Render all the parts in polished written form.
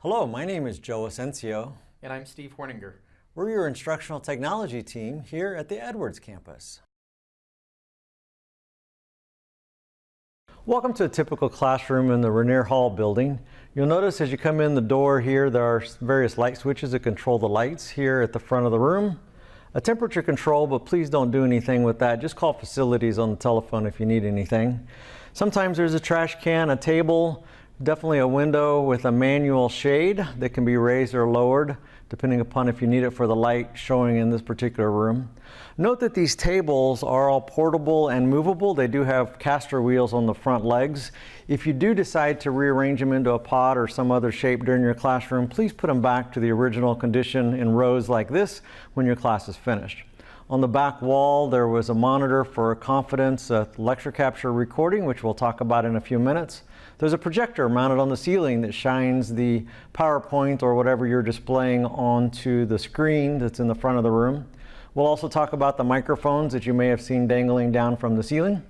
Hello, my name is Joe Asensio. And I'm Steve Horninger. We're your instructional technology team here at the Edwards campus. Welcome to a typical classroom in the Regnier Hall building. You'll notice as you come in the door here, there are various light switches that control the lights here at the front of the room. A temperature control, but please don't do anything with that. Just call facilities on the telephone if you need anything. Sometimes there's a trash can, a table, definitely a window with a manual shade that can be raised or lowered depending upon if you need it for the light showing in this particular room. Note that these tables are all portable and movable. They do have caster wheels on the front legs. If you do decide to rearrange them into a pod or some other shape during your classroom, please put them back to the original condition in rows like this when your class is finished. On the back wall, there was a monitor for confidence, a lecture capture recording, which we'll talk about in a few minutes. There's a projector mounted on the ceiling that shines the PowerPoint or whatever you're displaying onto the screen that's in the front of the room. We'll also talk about the microphones that you may have seen dangling down from the ceiling.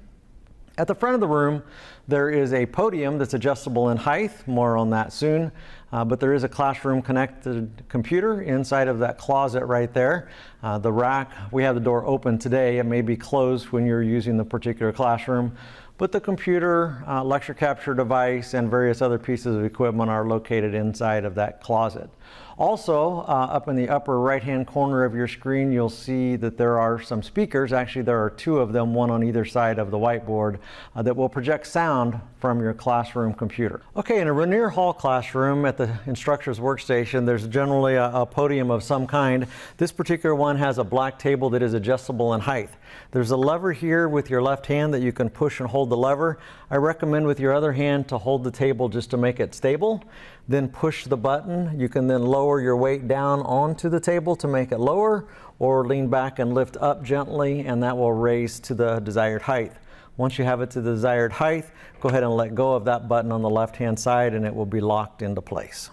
At the front of the room, there is a podium that's adjustable in height, more on that soon, but there is a classroom connected computer inside of that closet right there. The rack, we have the door open today. It may be closed when you're using the particular classroom, but the computer, lecture capture device, and various other pieces of equipment are located inside of that closet. Also, up in the upper right-hand corner of your screen, you'll see that there are some speakers. Actually, there are two of them, one on either side of the whiteboard, that will project sound from your classroom computer. Okay, in a Regnier Hall classroom at the instructor's workstation, there's generally a podium of some kind. This particular one has a black table that is adjustable in height. There's a lever here with your left hand that you can push and hold the lever. I recommend with your other hand to hold the table just to make it stable. Then push the button. You can then lower your weight down onto the table to make it lower, or lean back and lift up gently, and that will raise to the desired height. Once you have it to the desired height, go ahead and let go of that button on the left-hand side and it will be locked into place.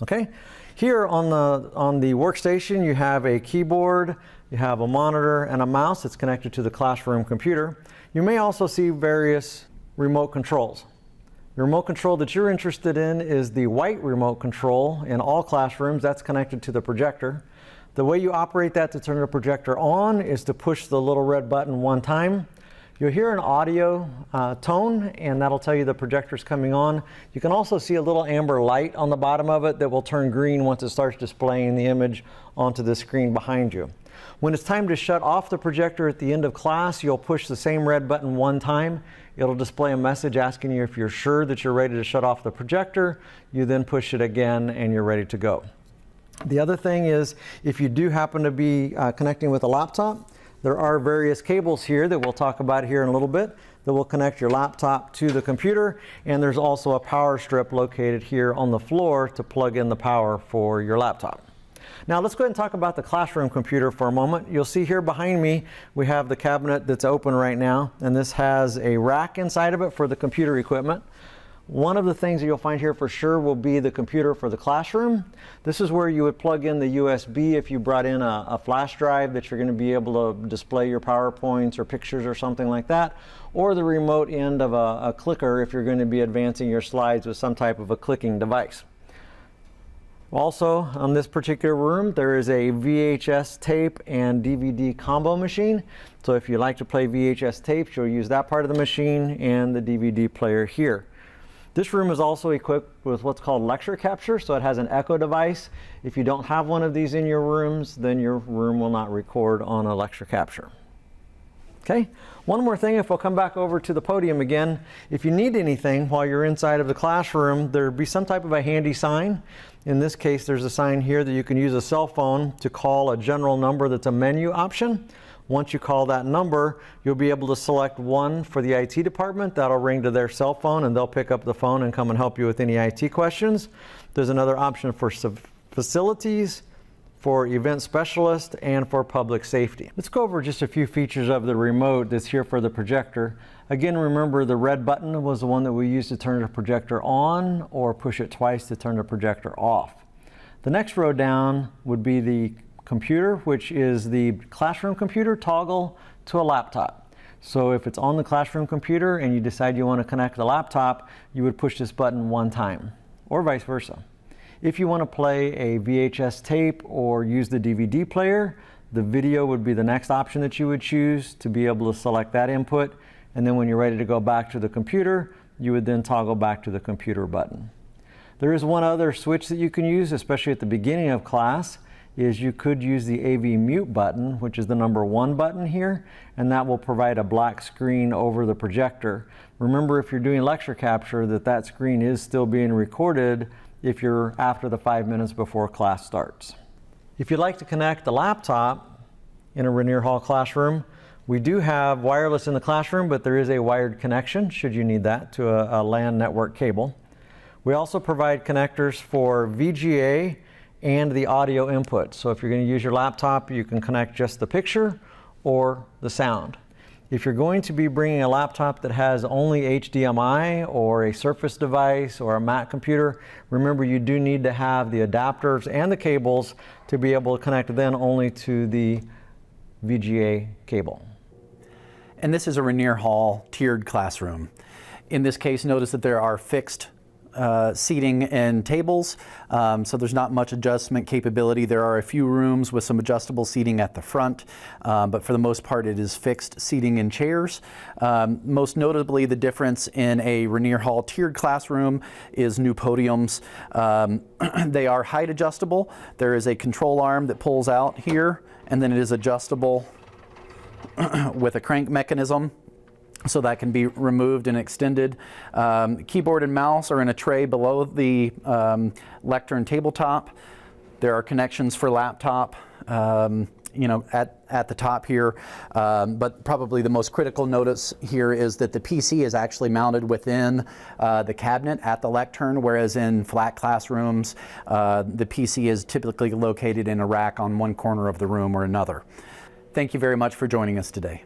Okay? Here on the workstation, you have a keyboard, you have a monitor and a mouse that's connected to the classroom computer. You may also see various remote controls. The remote control that you're interested in is the white remote control in all classrooms. That's connected to the projector. The way you operate that to turn the projector on is to push the little red button one time. You'll hear an audio tone, and that'll tell you the projector's coming on. You can also see a little amber light on the bottom of it that will turn green once it starts displaying the image onto the screen behind you. When it's time to shut off the projector at the end of class, you'll push the same red button one time. It'll display a message asking you if you're sure that you're ready to shut off the projector. You then push it again and you're ready to go. The other thing is, if you do happen to be connecting with a laptop, there are various cables here that we'll talk about here in a little bit that will connect your laptop to the computer, and there's also a power strip located here on the floor to plug in the power for your laptop. Now let's go ahead and talk about the classroom computer for a moment. You'll see here behind me we have the cabinet that's open right now, and this has a rack inside of it for the computer equipment. One of the things that you'll find here for sure will be the computer for the classroom. This is where you would plug in the USB if you brought in a flash drive that you're going to be able to display your PowerPoints or pictures or something like that, or the remote end of a clicker if you're going to be advancing your slides with some type of a clicking device. Also, on this particular room, there is a VHS tape and DVD combo machine. So if you like to play VHS tapes, you'll use that part of the machine and the DVD player here. This room is also equipped with what's called lecture capture, so it has an echo device. If you don't have one of these in your rooms, then your room will not record on a lecture capture. Okay, one more thing, if we'll come back over to the podium again, if you need anything while you're inside of the classroom, there'd be some type of a handy sign. In this case, there's a sign here that you can use a cell phone to call a general number that's a menu option. Once you call that number, you'll be able to select one for the IT department. That'll ring to their cell phone and they'll pick up the phone and come and help you with any IT questions. There's another option for facilities, for event specialist, and for public safety. Let's go over just a few features of the remote that's here for the projector. Again, remember the red button was the one that we used to turn the projector on, or push it twice to turn the projector off. The next row down would be the computer, which is the classroom computer toggle to a laptop. So if it's on the classroom computer and you decide you want to connect the laptop, you would push this button one time, or vice versa. If you want to play a VHS tape or use the DVD player, the video would be the next option that you would choose to be able to select that input. And then when you're ready to go back to the computer, you would then toggle back to the computer button. There is one other switch that you can use, especially at the beginning of class, is you could use the AV mute button, which is the number 1 button here, and that will provide a black screen over the projector. Remember, if you're doing lecture capture, that screen is still being recorded if you're after the 5 minutes before class starts. If you'd like to connect a laptop in a Regnier Hall classroom, we do have wireless in the classroom, but there is a wired connection, should you need that, to a LAN network cable. We also provide connectors for VGA and the audio input. So if you're going to use your laptop, you can connect just the picture or the sound. If you're going to be bringing a laptop that has only HDMI or a Surface device or a Mac computer, remember you do need to have the adapters and the cables to be able to connect then only to the VGA cable. And this is a Regnier Hall tiered classroom. In this case, notice that there are fixed seating and tables, so there's not much adjustment capability. There are a few rooms with some adjustable seating at the front, but for the most part it is fixed seating and chairs. Most notably, the difference in a Regnier Hall tiered classroom is new podiums. They are height adjustable. There is a control arm that pulls out here, and then it is adjustable with a crank mechanism, so that can be removed and extended. Keyboard and mouse are in a tray below the lectern tabletop. There are connections for laptop, at the top here. But probably the most critical notice here is that the PC is actually mounted within the cabinet at the lectern, whereas in flat classrooms, the PC is typically located in a rack on one corner of the room or another. Thank you very much for joining us today.